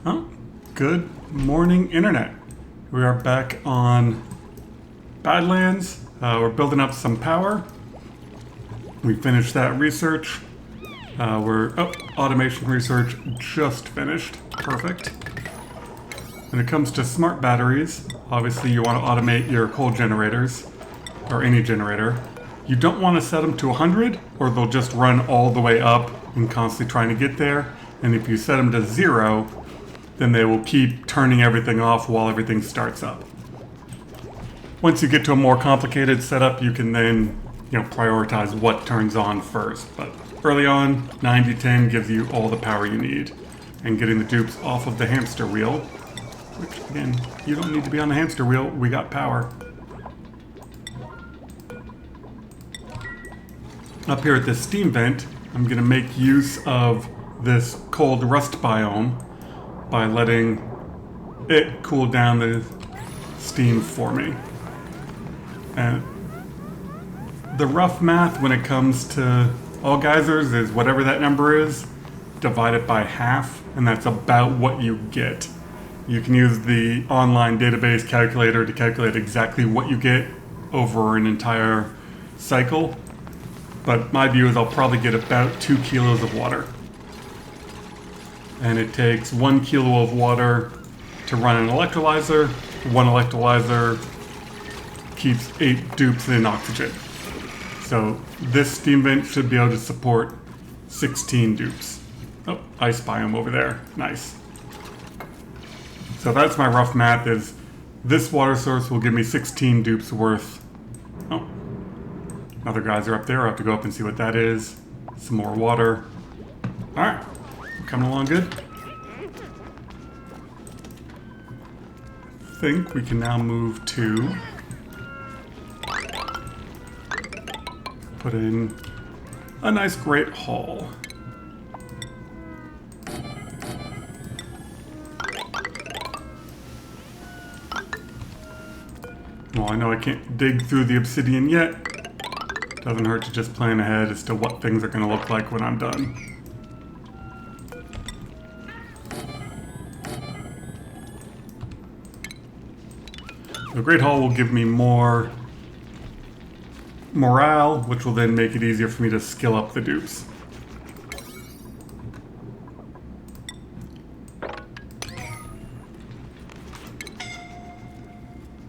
Oh, good morning, Internet. We are back on Badlands. We're building up some power. We finished that research. Automation research just finished. Perfect. When it comes to smart batteries, obviously you want to automate your coal generators, or any generator. You don't want to set them to 100, or they'll just run all the way up and constantly trying to get there. And if you set them to 0, then they will keep turning everything off while everything starts up. Once you get to a more complicated setup, you can then prioritize what turns on first. But early on, 90-10 gives you all the power you need. And getting the dupes off of the hamster wheel, which again, you don't need to be on the hamster wheel, we got power. Up here at this steam vent, I'm going to make use of this cold rust biome by letting it cool down the steam for me. And the rough math when it comes to all geysers is whatever that number is, divide it by half, and that's about what you get. You can use the online database calculator to calculate exactly what you get over an entire cycle, but my view is I'll probably get about 2 kilos of water. And it takes 1 kilo of water to run an electrolyzer. 1 electrolyzer keeps 8 dupes in oxygen. So this steam vent should be able to support 16 dupes. Oh, ice biome over there. Nice. So that's my rough math is this water source will give me 16 dupes worth. Oh, another geyser up there. I'll have to go up and see what that is. Some more water. All right. Coming along good. I think we can now move to put in a nice great hall. Well, I know I can't dig through the obsidian yet. Doesn't hurt to just plan ahead as to what things are going to look like when I'm done. The Great Hall will give me more morale, which will then make it easier for me to skill up the dupes.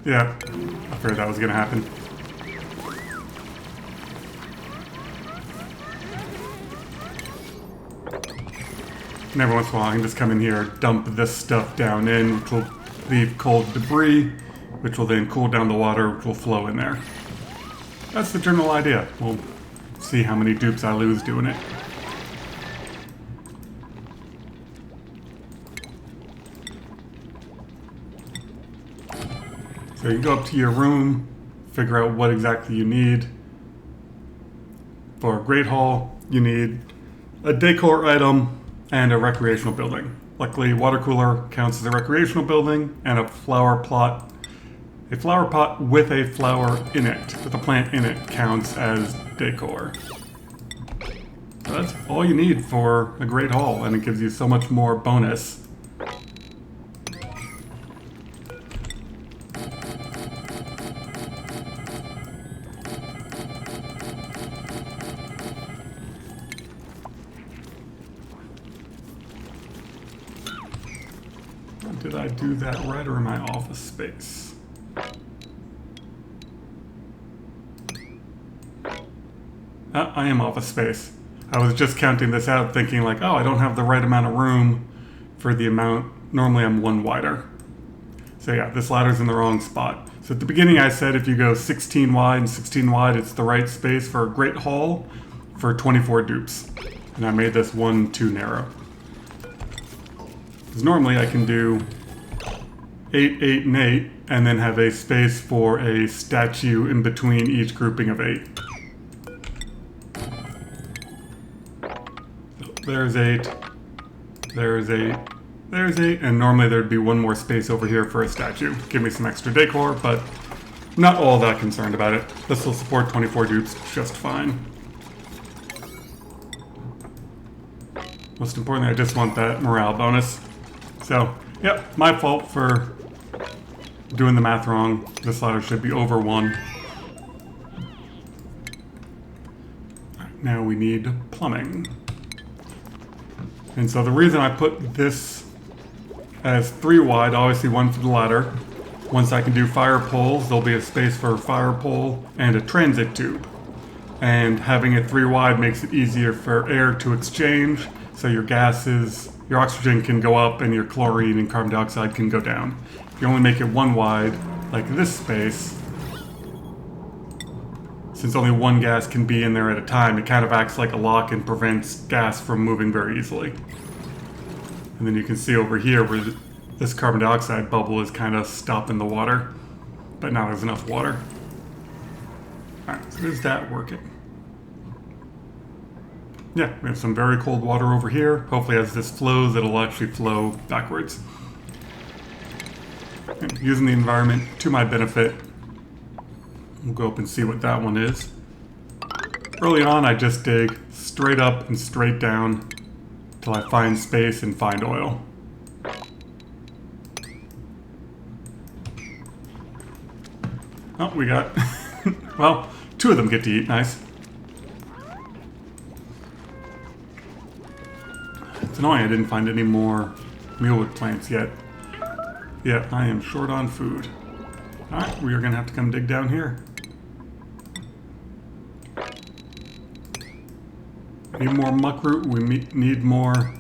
Yeah, I figured that was going to happen. And every once in a while I can just come in here, dump this stuff down in, which will leave cold debris, which will then cool down the water, which will flow in there. That's the general idea. We'll see how many dupes I lose doing it. So you go up to your room, figure out what exactly you need. For a Great Hall, you need a decor item and a recreational building. Luckily, water cooler counts as a recreational building, and a flower pot with a flower in it, with a plant in it, counts as decor. So that's all you need for a Great Hall, and it gives you so much more bonus. Did I do that right, or in my office space? I am office space. I was just counting this out thinking like, oh, I don't have the right amount of room for the amount. Normally I'm 1 wider. So yeah, this ladder's in the wrong spot. So at the beginning I said if you go 16 wide and 16 wide, it's the right space for a Great Hall for 24 dupes. And I made this 1 too narrow. Because normally I can do 8, 8, and 8, and then have a space for a statue in between each grouping of 8. So there's 8, there's 8, there's 8, and normally there'd be 1 more space over here for a statue. Give me some extra decor, but not all that concerned about it. This will support 24 dupes just fine. Most importantly, I just want that morale bonus. So, yep, my fault for doing the math wrong. This ladder should be over 1. Now we need plumbing. And so the reason I put this as 3 wide, obviously 1 for the ladder. Once I can do fire poles, there'll be a space for a fire pole and a transit tube. And having it 3 wide makes it easier for air to exchange, so your gases, your oxygen can go up and your chlorine and carbon dioxide can go down. If you only make it 1 wide, like this space, since only 1 gas can be in there at a time, it kind of acts like a lock and prevents gas from moving very easily. And then you can see over here where this carbon dioxide bubble is kind of stopping the water, but now there's enough water. Alright, so is that working? Yeah, we have some very cold water over here. Hopefully as this flows, it'll actually flow backwards. And using the environment to my benefit, we'll go up and see what that one is. Early on, I just dig straight up and straight down till I find space and find oil. Oh, we got, well, 2 of them get to eat, nice. It's annoying I didn't find any more mealwood plants yet. Yeah, I am short on food. Alright, we are gonna have to come dig down here. Need more muckroot, we need more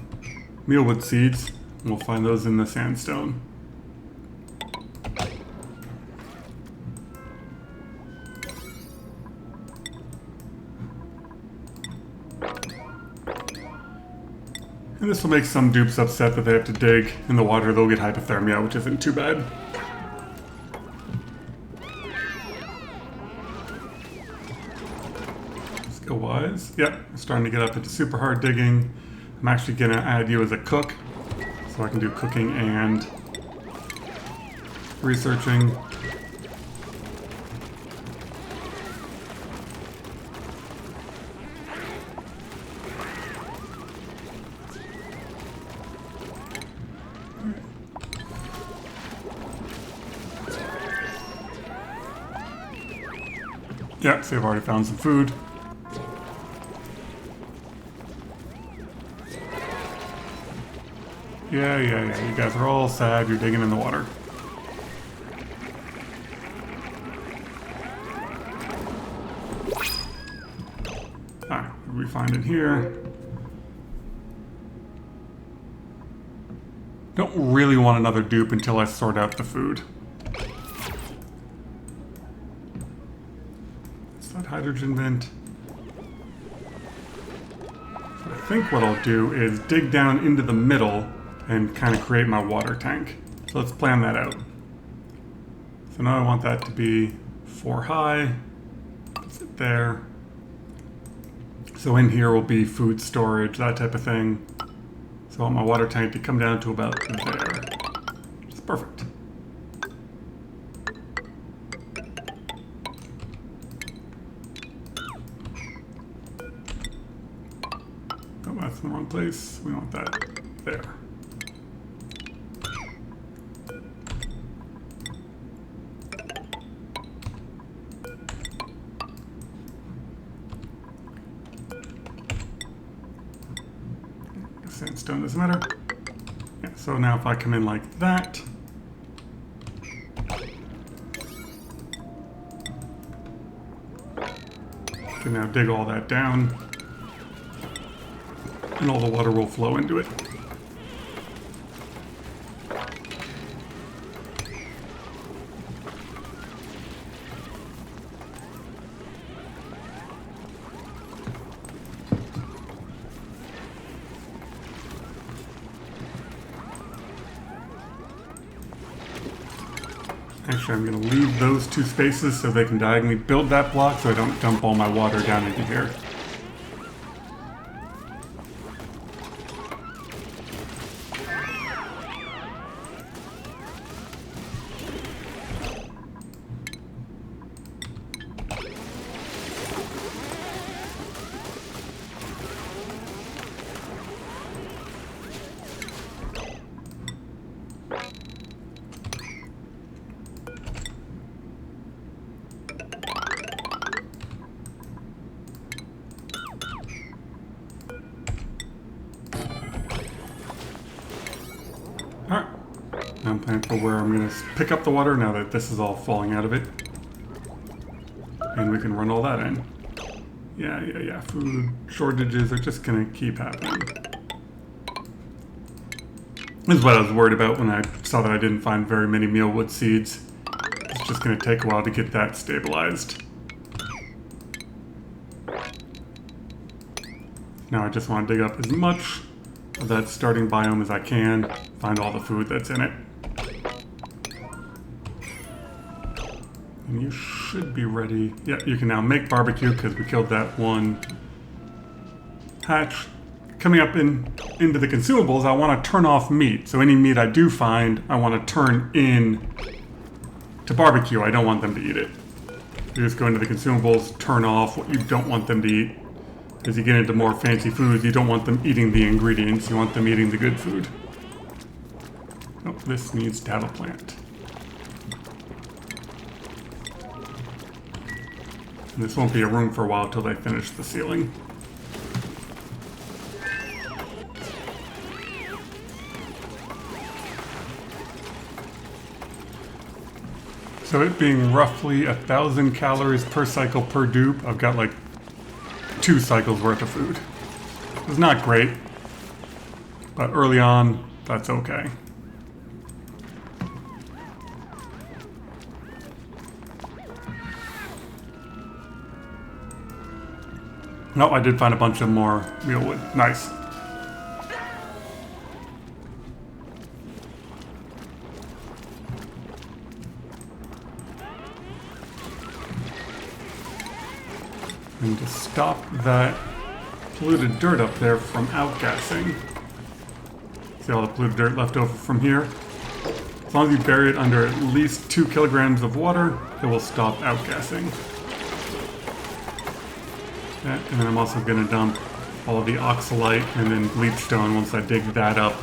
mealwood seeds. We'll find those in the sandstone. And this will make some dupes upset that they have to dig in the water. They'll get hypothermia, which isn't too bad. Skill-wise, yep, starting to get up into super hard digging. I'm actually gonna add you as a cook, so I can do cooking and researching. Yeah, so I've already found some food. Yeah, you guys are all sad you're digging in the water. Alright, what do we find in here? Don't really want another dupe until I sort out the food. Hydrogen vent. So I think what I'll do is dig down into the middle and kind of create my water tank. So let's plan that out. So now I want that to be 4 high. Sit there. So in here will be food storage, that type of thing. So I want my water tank to come down to about there. It's perfect. That's in the wrong place. We want that there. Sandstone doesn't matter. Yeah, so now if I come in like that, I can now dig all that down. And all the water will flow into it. Actually, I'm going to leave those 2 spaces so they can diagonally build that block so I don't dump all my water down into here. time plan for where I'm going to pick up the water now that this is all falling out of it. And we can run all that in. Yeah. Food shortages are just going to keep happening. This is what I was worried about when I saw that I didn't find very many mealwood seeds. It's just going to take a while to get that stabilized. Now I just want to dig up as much of that starting biome as I can, find all the food that's in it. And you should be ready. Yeah, you can now make barbecue because we killed that one hatch. Coming up into the consumables, I want to turn off meat. So any meat I do find, I want to turn in to barbecue. I don't want them to eat it. You just go into the consumables, turn off what you don't want them to eat. As you get into more fancy foods, you don't want them eating the ingredients, you want them eating the good food. Oh, this needs to have a plant. And this won't be a room for a while till they finish the ceiling. So it being roughly 1,000 calories per cycle per dupe, I've got like 2 cycles worth of food. It's not great, but early on, that's okay. No, I did find a bunch of more mealwood. Nice. And to stop that polluted dirt up there from outgassing. See all the polluted dirt left over from here? As long as you bury it under at least 2 kilograms of water, it will stop outgassing. Yeah, and then I'm also going to dump all of the oxalite and then bleach stone once I dig that up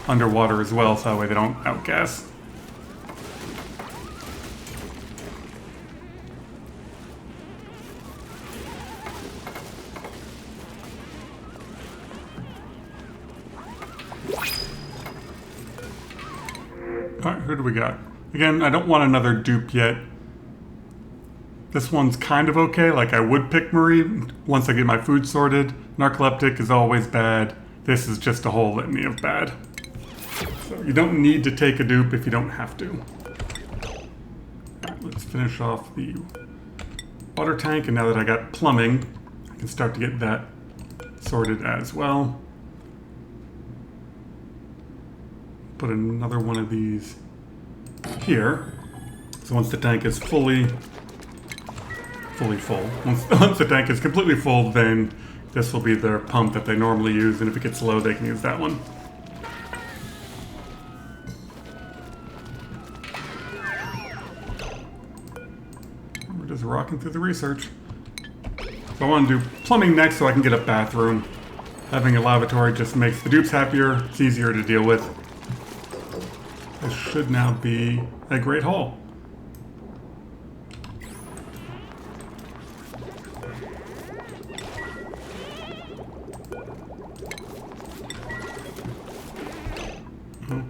underwater as well, so that way they don't outgas. Alright, who do we got? Again, I don't want another dupe yet. This one's kind of okay, like I would pick Marie once I get my food sorted. Narcoleptic is always bad. This is just a whole litany of bad. So you don't need to take a dupe if you don't have to. Alright, let's finish off the water tank, and now that I got plumbing, I can start to get that sorted as well. Put another one of these here. So once the tank is fully full, once the tank is completely full, then this will be their pump that they normally use, and if it gets low, they can use that one. We're just rocking through the research. So I want to do plumbing next so I can get a bathroom. Having a lavatory just makes the dupes happier, it's easier to deal with. This should now be a great haul.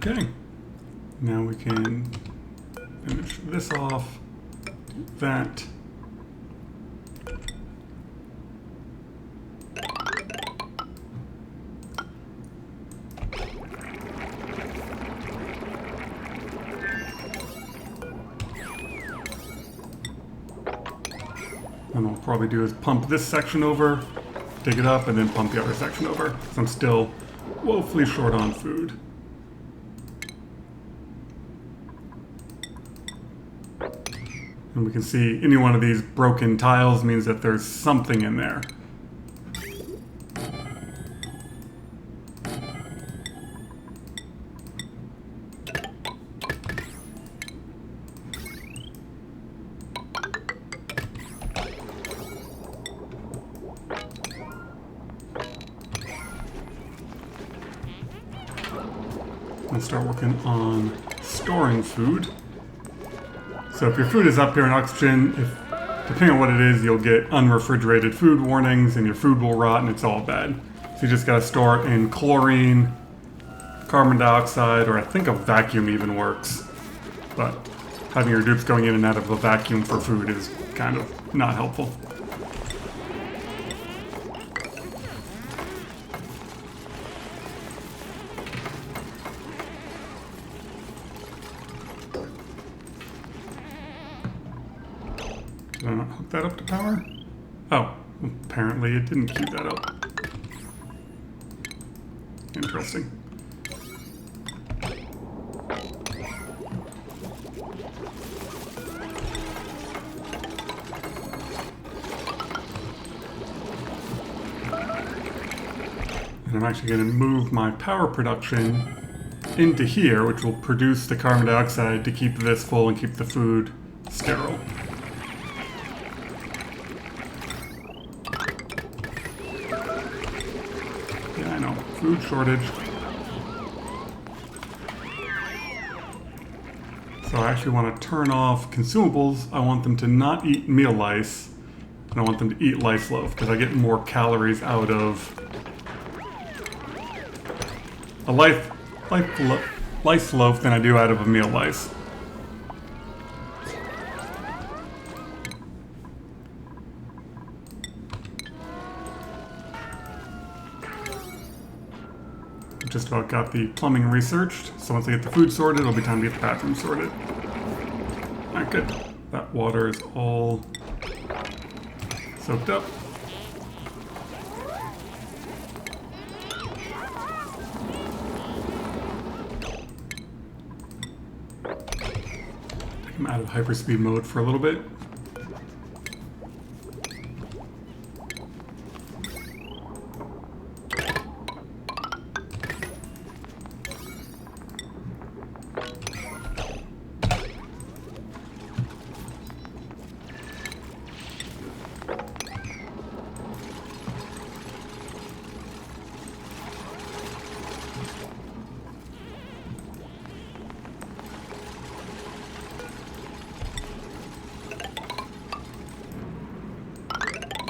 Okay, now we can finish this off, do that. And what we'll probably do is pump this section over, dig it up, and then pump the other section over, because I'm still woefully short on food. And we can see any one of these broken tiles means that there's something in there. Let's start working on storing food. So if your food is up here in oxygen, depending on what it is, you'll get unrefrigerated food warnings and your food will rot and it's all bad. So you just gotta store it in chlorine carbon dioxide, or I think a vacuum even works. But having your dupes going in and out of a vacuum for food is kind of not helpful. Did I not hook that up to power? Oh, apparently it didn't queue that up. Interesting. And I'm actually going to move my power production into here, which will produce the carbon dioxide to keep this full and keep the food sterile. Yeah, I know. Food shortage. So I actually want to turn off consumables. I want them to not eat meal lice, and I want them to eat lice loaf, because I get more calories out of a lice loaf than I do out of a meal lice. Just about got the plumbing researched, so once I get the food sorted, it'll be time to get the bathroom sorted. Alright, good. That water is all soaked up. I'm out of hyperspeed mode for a little bit.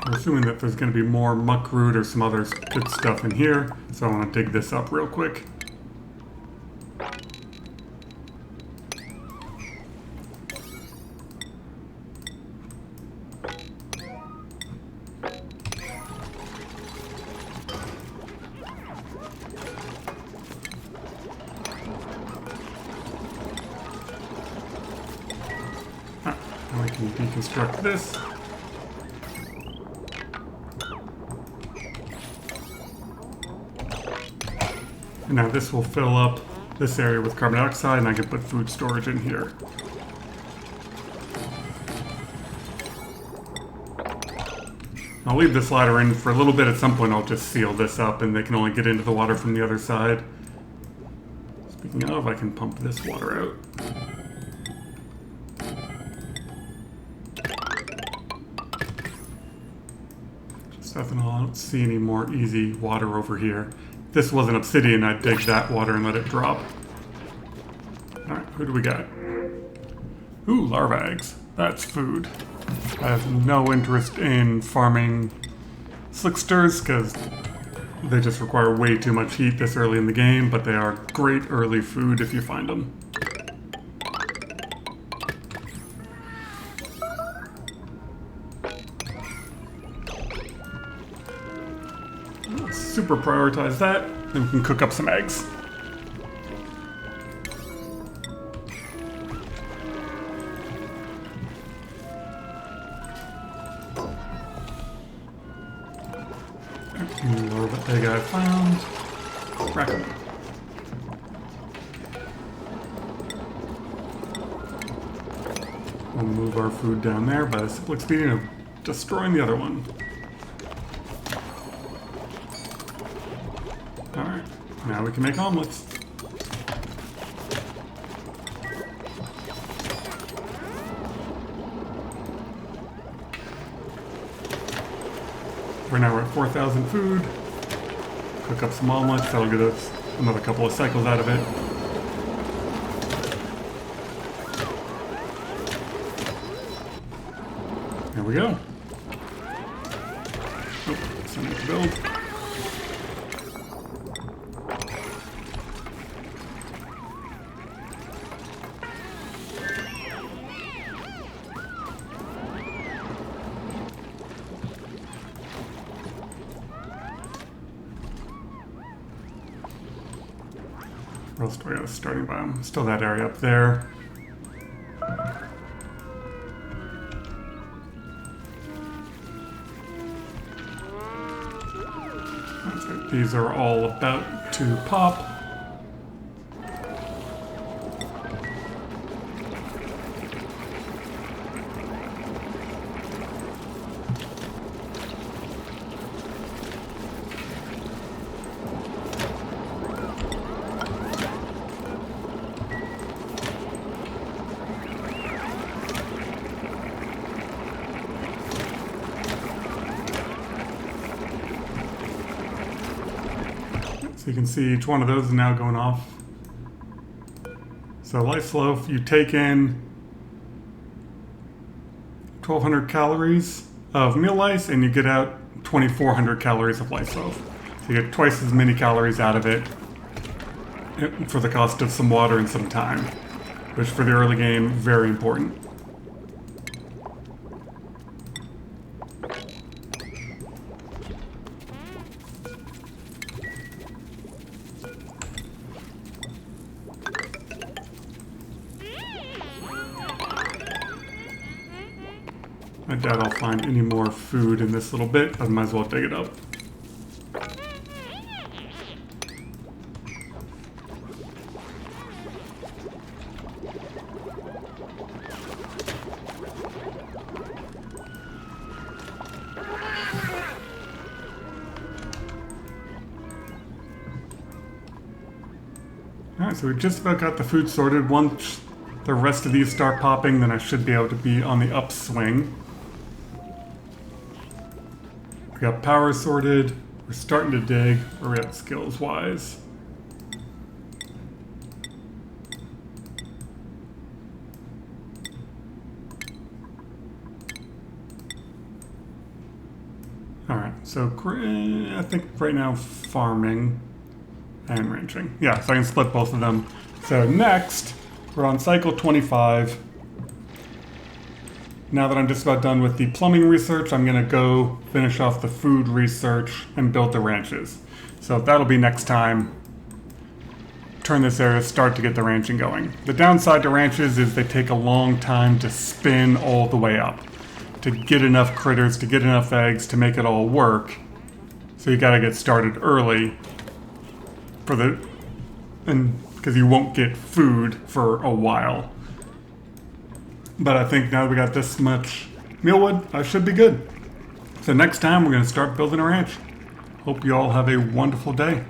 I'm assuming that there's going to be more muck root or some other good stuff in here, so I want to dig this up real quick. Now we can deconstruct this. And now this will fill up this area with carbon dioxide, and I can put food storage in here. I'll leave this ladder in for a little bit. At some point I'll just seal this up and they can only get into the water from the other side. Speaking of, I can pump this water out. Just ethanol, I don't see any more easy water over here. If this wasn't obsidian, I'd dig that water and let it drop. Alright, who do we got? Ooh, larva eggs. That's food. I have no interest in farming slicksters because they just require way too much heat this early in the game, but they are great early food if you find them. Super prioritize that, then we can cook up some eggs. Larva egg I found. Rack 'em. We'll move our food down there by the simple expedient of destroying the other one. Alright, now we can make omelets. Right now we're at 4,000 food. Cook up some omelets, that'll get us another couple of cycles out of it. There we go. Oh, something to build. Where else do we have a starting biome? Still that area up there. So these are all about to pop. So you can see each one of those is now going off. So life loaf, you take in 1,200 calories of meal lice and you get out 2,400 calories of life loaf. So you get twice as many calories out of it for the cost of some water and some time, which for the early game, very important. I doubt I'll find any more food in this little bit, but I might as well dig it up. Alright, so we just about got the food sorted. Once the rest of these start popping, then I should be able to be on the upswing. We got power sorted. We're starting to dig. Where are we at skills wise? Alright, so I think right now farming and ranching. Yeah, so I can split both of them. So next, we're on cycle 25. Now that I'm just about done with the plumbing research, I'm gonna go finish off the food research and build the ranches. So that'll be next time. Turn this area, start to get the ranching going. The downside to ranches is they take a long time to spin all the way up, to get enough critters, to get enough eggs, to make it all work. So you gotta get started early because you won't get food for a while. But I think now that we got this much mealwood, I should be good. So next time we're going to start building a ranch. Hope you all have a wonderful day.